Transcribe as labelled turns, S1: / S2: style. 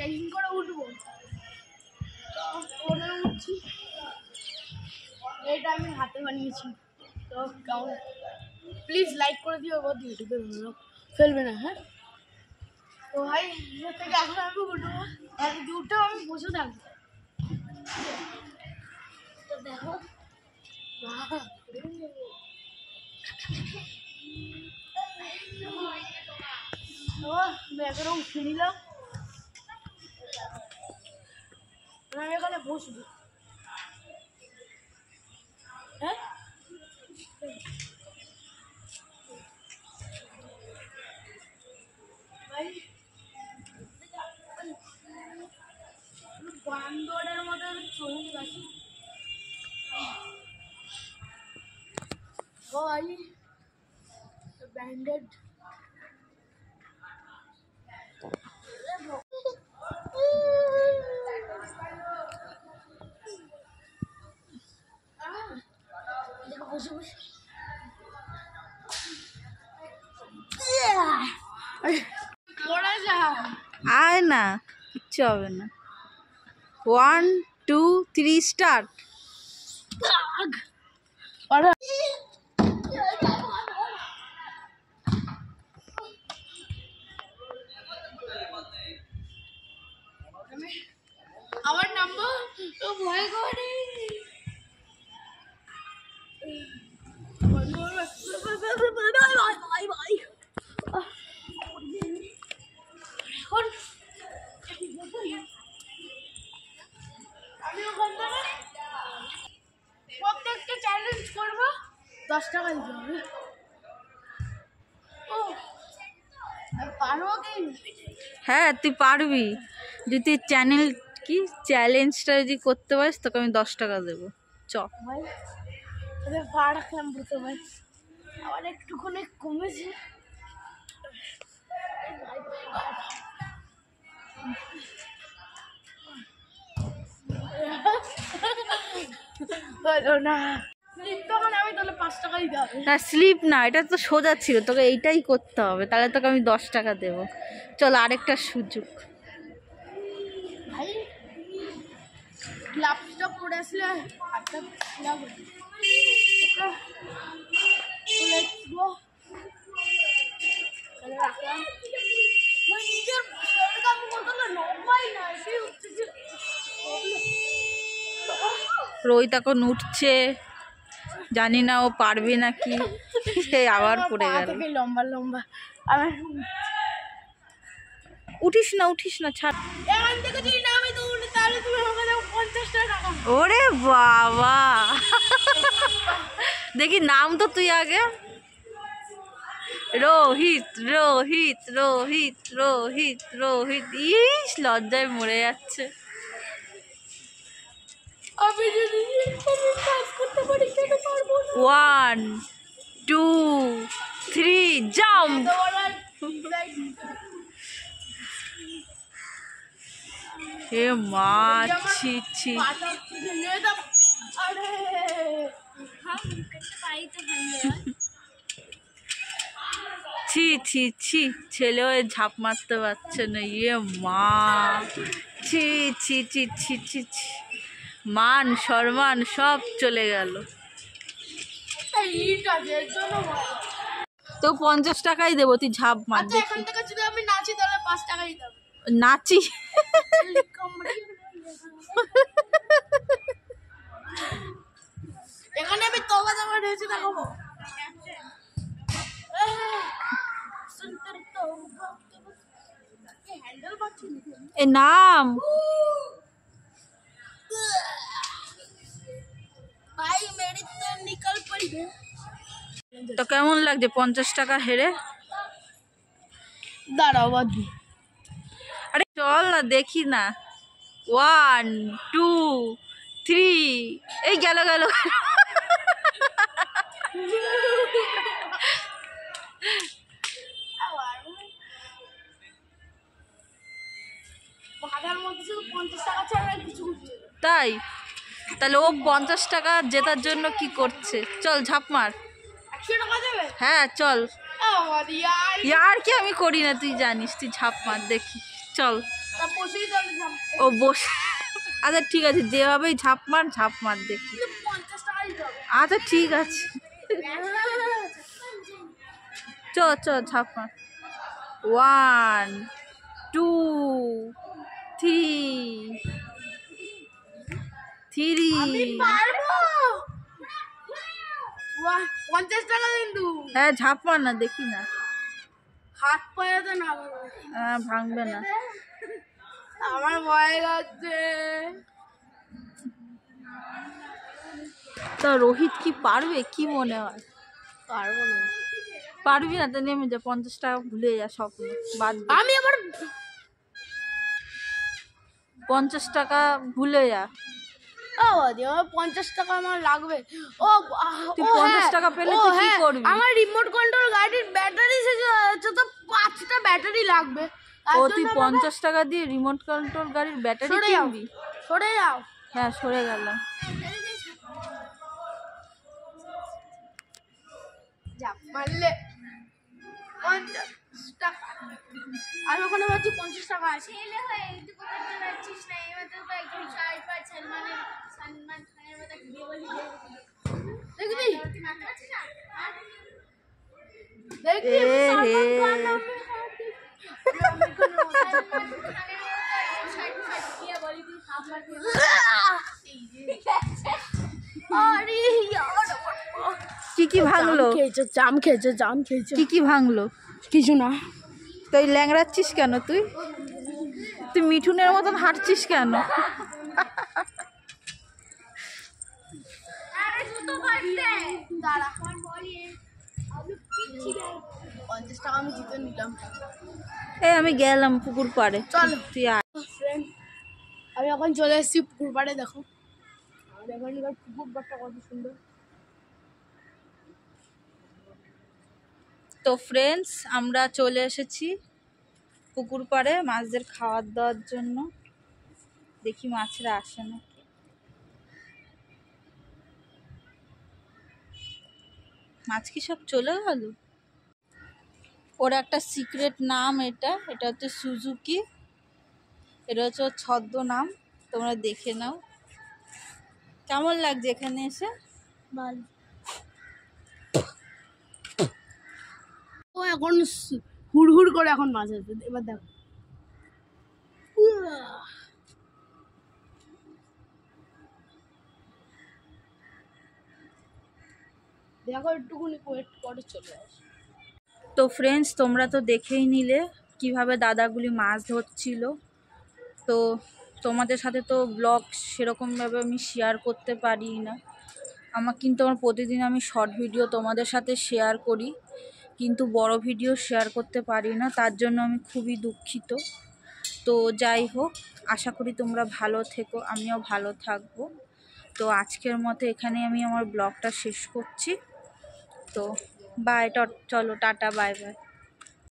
S1: Trekking করে উঠবো, তো ফোনে উঠছি। এটা আমি হাতে বানিয়েছি। তো কেমন, প্লিজ লাইক করে দিও, বহুত ইউটিউবে ফেলবে না, হ্যাঁ। তো ভাই থেকে এখন আমি উঠবো, আর দুটো আমি বসে থাকবো। তো দেখো ব্যাগেরও উঠে নিলাম, আমি এখানে বসবো, হ্যাঁ। ভাই বান্দরের মতো চলে গেছে ভাই, ব্যান্ডেড। বসে বসে
S2: আয় না, কিচ্ছু হবে না। 1 2 3 স্টার্ট।
S1: আমার নাম্বার তো ভয় করে আমি ওখান থেকে প্রত্যেকটা চ্যালেঞ্জ করবো, 10 টাকা দিতে হবে। ও পারবো কি?
S2: হ্যাঁ তুই পারবি, যদি চ্যানেল কি চ্যালেঞ্জটা যদি করতে পারিস তোকে আমি 10 টাকা দেবো। চ
S1: ভাই ওদের পা রাখলাম বুঝতে ভাই, আবার একটুখানি কমেছে। না তখন আমি তাহলে 5 টাকা দিতে হবে।
S2: না স্লিপ না, এটা তো সোজা ছিল, তোকে এইটাই করতে হবে, তাহলে তোকে আমি 10 টাকা দেবো। চল আরেকটা সুযোগ।
S1: ভাই গ্লাভসটা পরে আসলে হাতটা লাভ হবে। Let's go. তাহলে রাখলাম। ভাই নিজের শরীরটা আমি বলতে না লম্বাই না, সেই হচ্ছে যে
S2: রোহিত এখন উঠছে, জানি না ও পারবে নাকি, সে আবার পড়ে গেল।
S1: লম্বা লম্বা আমার
S2: উঠিস না ছাড়।
S1: এখান থেকে যদি না আমি তো উঠি তাহলে তুমি আমাকে দাও 50 টাকা।
S2: ওরে বাবা, দেখি নাম তো তুই আগে। রোহিত রোহিত রোহিত রোহিত রোহিত, ইস লজ্জায় মরে যাচ্ছে।
S1: আমি যদি কাজ করতে পারি কেন পারবো না।
S2: 1 2 3 জাম্প। হে মা, ছি ছি ছি ছি ছি, ছেলে হয়ে ঝাঁপ মারতে পারছে না। ইয়ে মা, ছি ছি ছি ছি ছি ছি, মান সম্মান সব চলে গেল। তো 50 টাকাই দেবো, তুই ঝাঁপ মার।
S1: এখান থেকে যদি আমি নাচি তাহলে 5 টাকা দিতে হবে।
S2: নাচি?
S1: এখানে আমি তবা তবা রয়েছে দেখাবো।
S2: এ নাম
S1: ভাই মেরি তো নিকল পড়ি।
S2: তো কেমন লাগছে 50 টাকা হেরে?
S1: দাঁড়াও বাদু,
S2: আরে চল না দেখি না। 1 2 3, এই গেল গেল।
S1: ভাগার মধ্যে শুধু 50 টাকা ছাড়া আর কিছু করছে না।
S2: তাই? তাহলে ও 50 টাকা জেতার জন্য কি করছে? চল ঝাঁপ মার।
S1: 100 টাকা দেবে?
S2: হ্যাঁ চল। यार কি আমি করি না, তুই জানিস, তুই ঝাঁপ মার দেখি। চল ও বস, আচ্ছা ঠিক আছে, যেভাবেই ঝাঁপ মার দেখি। আচ্ছা ঠিক আছে, চ চ ঝাঁপ মার। 1 2 3
S1: 50 টাকা কিন্তু।
S2: হ্যাঁ ঝাঁপ মার না, দেখি না,
S1: হাত পায়ে তো না
S2: ভাঙবে না।
S1: আমার ভয় লাগছে।
S2: তা রোহিত কি পারবে, কি মনে হয়?
S1: পারবো না।
S2: পারবি না তো নেমে যা, 50 টাকা ভুলে যা, স্বপ্ন বাদ দে।
S1: আমি আবার
S2: 50 টাকা ভুলে যা।
S1: ও বাদি, আমার 50 টাকা আমার লাগবে। ও
S2: তুই 50 টাকা পেলে তুই কি করবি?
S1: আমার রিমোট কন্ট্রোল গাড়ির ব্যাটারি শেষ হয়ে যাচ্ছে, তো 5টা ব্যাটারি লাগবে।
S2: ও তুই 50 টাকা দিয়ে রিমোট কন্ট্রোল গাড়ির ব্যাটারি কিনবি?
S1: সরে যাও।
S2: হ্যাঁ সরে গেলাম।
S1: যাক মারলে 50 টাকা। আমি ওখানে ভাবছি 50 টাকা আছে।
S3: ছেলে হয়ে তুই করতে পারছিস না, এবার তো একদম শার্ট পার সালমান খানের মতো বিয়ে বলি
S1: দেখবি
S3: তুই মানতে পারছিস না?
S1: দেখবি
S2: এ
S1: সালমান
S2: হে।
S1: খান নামে
S3: সালমান খানের মতো শার্ট বিয়ে বলি তুই হাফ মার
S1: আরে ইয়ার
S2: কি ভাঙলো?
S1: জাম খেয়েছে।
S2: কি ভাঙলো?
S1: কিছু না।
S2: তুই ল্যাংড়াচ্ছিস কেন? তুই মিঠুনের মতন হাঁটছিস কেন?
S3: আরে জুতো পাল্টে
S1: দাঁড়া,
S3: বলি
S1: 50 টাকা আমি জিতে নিলাম।
S2: এই আমি গেলাম পুকুর পাড়ে,
S1: চলো।
S2: তুই আয়।
S1: ফ্রেন্ড, আমি এখন চলে এসেছি পুকুর পাড়ে। দেখো আর এখানকার পুকুর পাড়টা কত সুন্দর।
S2: তো ফ্রেন্ডস, আমরা চলে এসেছি পুকুর পাড়ে মাছদের খাবার দেওয়ার জন্য। দেখি মাছরা আসে না। মাছ কি সব চলে গেল? ওর একটা সিক্রেট নাম, এটা হচ্ছে সুজুকি। এটা হচ্ছে ওর ছদ্ম নাম, তোমরা দেখে নাও। কেমন লাগছে এখানে এসে?
S1: ভালো। ও এখন হুড় করে এখন মাছ আসবে। এবার দেখো, দেখো একটুখানি ওয়েট করে চলে আসে।
S2: তো ফ্রেন্ডস, তোমরা তো দেখেই নিলে কিভাবে দাদাগুলি মাছ ধরছিল। তো তোমাদের সাথে তো ব্লগ সেরকমভাবে আমি শেয়ার করতে পারি না। কিন্তু আমার প্রতিদিন আমি শর্ট ভিডিও তোমাদের সাথে শেয়ার করি, কিন্তু বড় ভিডিও শেয়ার করতে পারি না, তার জন্য আমি খুবই দুঃখিত। তো যাই হোক, আশা করি তোমরা ভালো থেকো, আমিও ভালো থাকবো। তো আজকের মতো এখানে আমি আমার ব্লগটা শেষ করছি। তো বাই, চলো টাটা, বাই বাই।